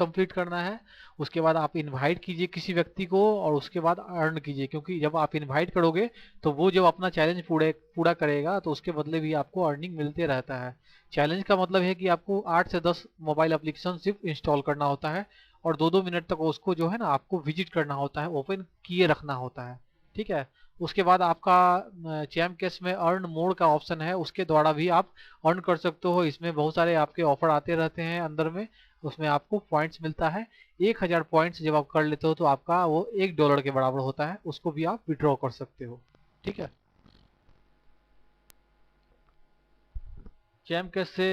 Complete करना है, उसके बाद आप इनवाइट कीजिए किसी व्यक्ति को और उसके बाद अर्न कीजिए, क्योंकि जब आप इनवाइट करोगे तो वो जब अपना चैलेंज पूरा करेगा तो उसके बदले भी आपको अर्निंग मिलते रहता है। चैलेंज का मतलब है कि आपको 8 से 10 मोबाइल एप्लीकेशन सिर्फ इंस्टॉल करना होता है और 2-2 मिनट तक उसको जो है ना आपको विजिट करना होता है, ओपन किए रखना होता है। ठीक है, उसके बाद आपका चैम केस में अर्न मोड का ऑप्शन है, उसके द्वारा भी आप अर्न कर सकते हो। इसमें बहुत सारे आपके ऑफर आते रहते हैं अंदर में, उसमें आपको पॉइंट्स मिलता है। 1000 पॉइंट्स जब आप कर लेते हो तो आपका वो $1 के बराबर होता है, उसको भी आप विड्रॉ कर सकते हो। ठीक है, चैम केस से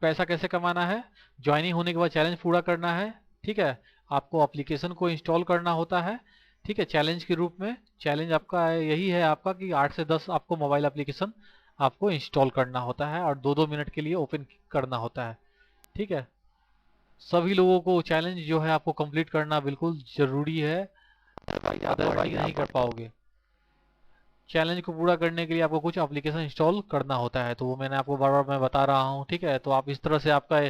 पैसा कैसे कमाना है, ज्वाइनिंग होने के बाद चैलेंज पूरा करना है। ठीक है, आपको एप्लीकेशन को इंस्टॉल करना होता है। ठीक है, चैलेंज के रूप में चैलेंज आपका यही है आपका कि 8 से 10 आपको मोबाइल एप्लीकेशन आपको इंस्टॉल करना होता है और 2-2 मिनट के लिए ओपन करना होता है। ठीक है, सभी लोगों को चैलेंज जो है आपको कंप्लीट करना बिल्कुल जरूरी है, अदरवाइज नहीं कर पाओगे। चैलेंज को पूरा करने के लिए आपको कुछ एप्लीकेशन इंस्टॉल करना होता है, तो वो मैंने आपको बार बार मैं बता रहा हूँ। ठीक है, तो आप इस तरह से आपका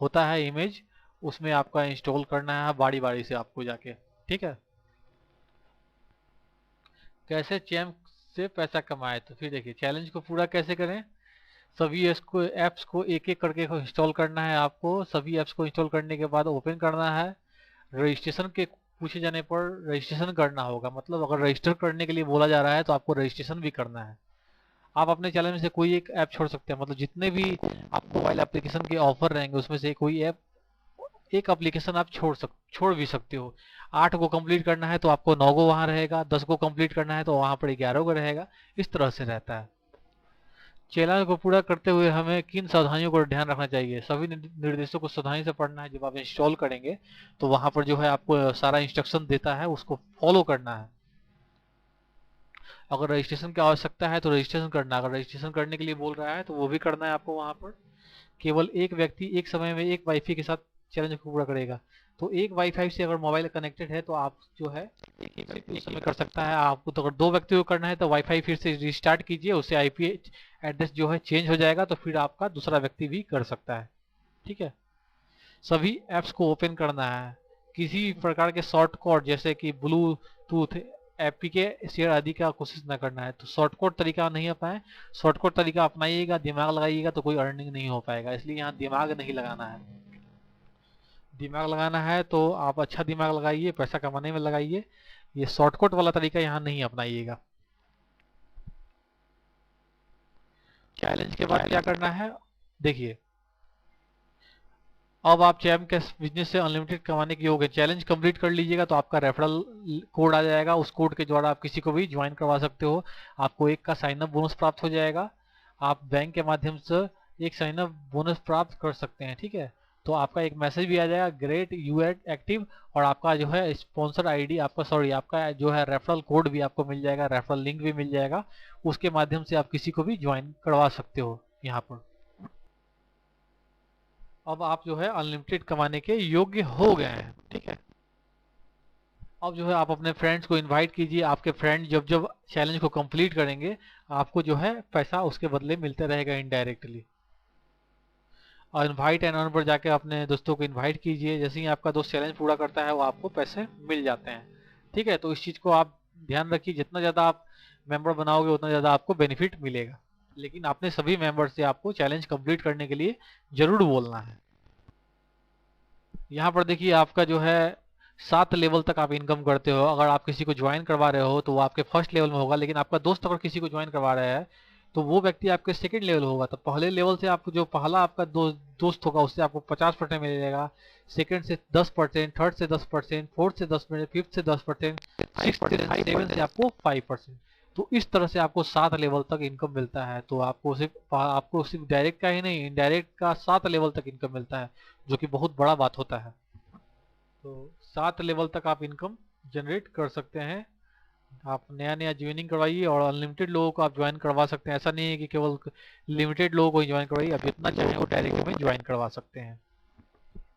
होता है इमेज, उसमें आपका इंस्टॉल करना है बारी बारी से आपको जाके। ठीक है, कैसे चैम से पैसा कमाए, तो फिर देखिए चैलेंज को पूरा कैसे करें। सभी इसको ऐप्स को एक एक करके इंस्टॉल करना है आपको। सभी ऐप्स को इंस्टॉल करने के बाद ओपन करना है। रजिस्ट्रेशन के पूछे जाने पर रजिस्ट्रेशन करना होगा, मतलब अगर रजिस्टर करने के लिए बोला जा रहा है तो आपको रजिस्ट्रेशन भी करना है। आप अपने चैनल में से कोई एक ऐप छोड़ सकते हैं, मतलब जितने भी आप मोबाइल एप्लीकेशन के ऑफर रहेंगे उसमें से कोई ऐप, एक एप्लीकेशन आप छोड़ भी सकते हो। 8 को कंप्लीट करना है तो आपको 9 को वहां रहेगा, 10 को कंप्लीट करना है तो वहां पर 11 को रहेगा। इस तरह से रहता है। चैलेंज को पूरा करते हुए हमें किन सावधानियों को ध्यान रखना चाहिए, सभी निर्देशों को सावधानी से पढ़ना है। जब आप इंस्टॉल करेंगे तो वहां पर जो है आपको सारा इंस्ट्रक्शन देता है, उसको फॉलो करना है। अगर रजिस्ट्रेशन की आवश्यकता है तो रजिस्ट्रेशन करना, अगर रजिस्ट्रेशन करने के लिए बोल रहा है तो वो भी करना है आपको। वहां पर केवल एक व्यक्ति एक समय में एक वाईफाई के साथ चैलेंज को पूरा करेगा। तो एक वाईफाई से अगर मोबाइल कनेक्टेड है तो आप जो है एक ही व्यक्ति उस समय कर सकता है। आपको तो अगर 2 व्यक्ति को करना है तो वाईफाई फिर से रिस्टार्ट कीजिए, उससे आईपी एड्रेस जो है चेंज हो जाएगा, तो फिर आपका दूसरा व्यक्ति भी कर सकता है। ठीक है, सभी ऐप्स को ओपन करना है। किसी प्रकार के शॉर्ट कोड जैसे कि ब्लूटूथ एपीके शेयर आदि का कोशिश न करना है। तो शॉर्टकट तरीका नहीं अपनाएं, शॉर्टकट तरीका अपनाइएगा, दिमाग लगाइएगा तो कोई अर्निंग नहीं हो पाएगा, इसलिए यहाँ दिमाग नहीं लगाना है। दिमाग लगाना है तो आप अच्छा दिमाग लगाइए, पैसा कमाने में लगाइए, ये शॉर्टकट वाला तरीका यहाँ नहीं अपनाइएगा। चैलेंज के बाद क्या करना है, देखिए अब आप चैम के बिजनेस से अनलिमिटेड कमाने के योग्य। चैलेंज कंप्लीट कर लीजिएगा तो आपका रेफरल कोड आ जाएगा, उस कोड के द्वारा आप किसी को भी ज्वाइन करवा सकते हो। आपको 1 का साइन अप बोनस प्राप्त हो जाएगा। आप बैंक के माध्यम से एक साइन अप बोनस प्राप्त कर सकते हैं। ठीक है, तो आपका एक मैसेज भी आ जाएगा, ग्रेट यू एट एक्टिव, और आपका जो है स्पॉन्सर आईडी आपका, सॉरी आपका जो है रेफरल कोड भी आपको मिल जाएगा, रेफरल लिंक भी मिल जाएगा। उसके माध्यम से आप किसी को भी ज्वाइन करवा सकते हो यहाँ पर। अब आप जो है अनलिमिटेड कमाने के योग्य हो गए हैं। ठीक है, अब जो है आप अपने फ्रेंड्स को इनवाइट कीजिए। आपके फ्रेंड जब जब चैलेंज को कंप्लीट करेंगे आपको जो है पैसा उसके बदले मिलते रहेगा इनडायरेक्टली। और इनवाइट एंड अर्न पर जाके अपने दोस्तों को इनवाइट कीजिए, जैसे ही आपका दोस्त चैलेंज पूरा करता है वो आपको पैसे मिल जाते हैं। ठीक है, तो इस चीज़ को आप ध्यान रखिए, जितना ज़्यादा आप मेंबर बनाओगे उतना ज़्यादा आपको बेनिफिट मिलेगा। लेकिन अपने सभी मेंबर से आपको चैलेंज कंप्लीट करने के लिए जरूर बोलना है। यहाँ पर देखिए आपका जो है 7 लेवल तक आप इनकम करते हो। अगर आप किसी को ज्वाइन करवा रहे हो तो वो आपके फर्स्ट लेवल में होगा, लेकिन आपका दोस्त अगर किसी को ज्वाइन करवा रहा है तो वो व्यक्ति आपके सेकंड लेवल होगा। तो पहले लेवल से आपको जो पहला आपका दोस्त होगा उससे आपको 50% मिलेगा, सेकंड से 10%, थर्ड से 10%, फोर्थ से 10%, फिफ्थ से 10%, सिक्स्थ से 7 से आपको 5%। तो इस तरह से आपको 7 लेवल तक इनकम मिलता है। तो आपको सिर्फ डायरेक्ट का ही नहीं, इनडायरेक्ट का 7 लेवल तक इनकम मिलता है, जो कि बहुत बड़ा बात होता है। तो 7 लेवल तक आप इनकम जनरेट कर सकते हैं। आप नया नया ज्वाइनिंग करवाइए और अनलिमिटेड लोगों को आप ज्वाइन करवा सकते हैं। ऐसा नहीं है कि केवल लिमिटेड लोगों को ही ज्वाइन करवाइए, आप जितना चाहें वो डायरेक्ट में ज्वाइन करवा सकते हैं।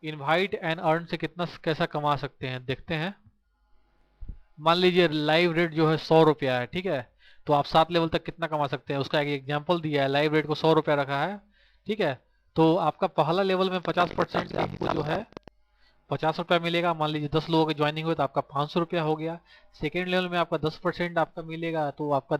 इनवाइट एंड अर्न से कितना कैसा कमा सकते हैं देखते हैं। मान लीजिए लाइव रेट जो है 100 रुपया है। ठीक है, तो आप 7 लेवल तक कितना कमा सकते हैं उसका एक एग्जाम्पल दिया है। लाइव रेट को 100 रुपया रखा है। ठीक है, तो आपका पहला लेवल में 50% आपको जो है 50 रुपया मिलेगा। मान लीजिए 10 लोगों की ज्वाइनिंग हुई तो आपका 500 रुपया हो गया। सेकेंड लेवल में आपका 10% आपका मिलेगा, तो आपका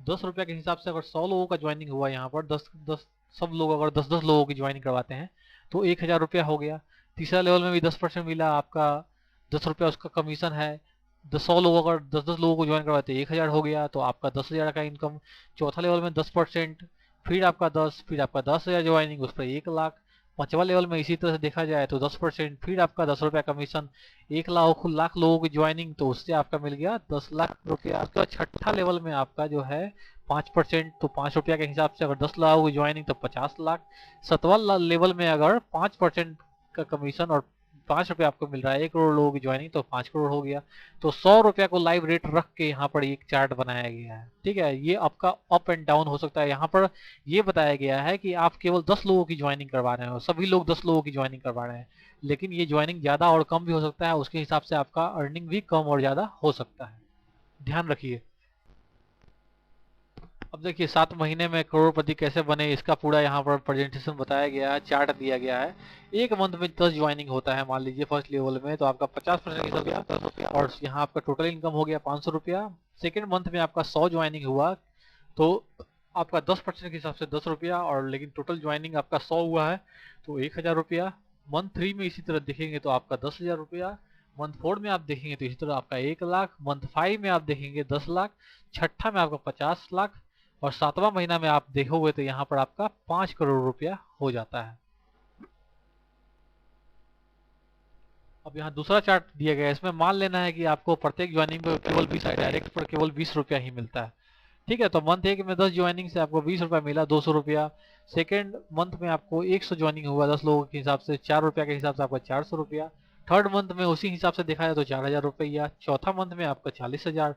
10 रुपया के हिसाब से अगर 100 लोगों का ज्वाइनिंग हुआ यहाँ पर, 10 10 सब लोग अगर 10 10 लोगों की ज्वाइनिंग करवाते हैं तो 1000 रुपया हो गया। तीसरा लेवल में भी 10% मिला आपका, 10 रुपया उसका कमीशन है। 100 लोग अगर 10 10 लोगों को ज्वाइन करवाते हैं 1000 हो गया, तो आपका 10,000 का इनकम। चौथा लेवल में 10%, फिर आपका 10, फिर आपका 10,000 ज्वाइनिंग, उस पर 1 लाख। पांचवा लेवल में इसी तरह से देखा जाए तो 10%, फिर आपका 10 रुपया कमीशन, 1 लाख लोगों की ज्वाइनिंग, तो उससे आपका मिल गया 10 लाख रुपया। उसके बाद छठा लेवल में आपका जो है 5%, तो 5 रुपया के हिसाब से अगर 10 लोगों की ज्वाइनिंग तो 50 लाख। सतवा लेवल में अगर 5% का कमीशन और 5 रुपया आपको मिल रहा है, 1 करोड़ लोगों की ज्वाइनिंग तो 5 करोड़ हो गया। तो 100 रुपया को लाइव रेट रख के यहाँ पर एक चार्ट बनाया गया है। ठीक है, ये आपका अप एंड डाउन हो सकता है। यहाँ पर ये बताया गया है कि आप केवल 10 लोगों की ज्वाइनिंग करवा रहे हो, सभी लोग 10 लोगों की ज्वाइनिंग करवा रहे हैं, लेकिन ये ज्वाइनिंग ज्यादा और कम भी हो सकता है, उसके हिसाब से आपका अर्निंग भी कम और ज्यादा हो सकता है, ध्यान रखिए। अब देखिए 7 महीने में करोड़पति कैसे बने, इसका पूरा यहाँ पर प्रेजेंटेशन बताया गया है, चार्ट दिया गया है। एक मंथ में 10 ज्वाइनिंग होता है मान लीजिए फर्स्ट लेवल में, तो आपका 50% हो गया 10 रुपया, और यहाँ आपका टोटल इनकम हो गया 500 रुपया। सेकेंड मंथ में आपका 100 ज्वाइनिंग हुआ तो आपका 10% के हिसाब से 10 रुपया, और लेकिन टोटल ज्वाइनिंग आपका 100 हुआ है तो 1000 रुपया। मंथ 3 में इसी तरह देखेंगे तो आपका 10,000 रुपया। मंथ 4 में आप देखेंगे तो इसी तरह आपका 1 लाख। मंथ 5 में आप देखेंगे 10 लाख। छठा में आपका 50 लाख, और 7वां महीना में आप देखोगे तो यहाँ पर आपका 5 करोड़ रुपया हो जाता है। अब यहाँ दूसरा चार्ट दिया गया है, इसमें मान लेना है कि आपको प्रत्येक ज्वाइनिंग पर केवल 20 डायरेक्ट पर केवल 20 रुपया ही मिलता है। ठीक है, तो मंथ 1 में 10 ज्वाइनिंग से आपको 20 रुपया मिला, 200 रुपया। सेकेंड मंथ में आपको 100 ज्वाइनिंग हुआ 10 लोगों के हिसाब से, 4 रुपया के हिसाब से आपका 400 रुपया। थर्ड मंथ में उसी हिसाब से देखा जाए तो 4,000 रुपया। चौथा मंथ में आपका 40,000।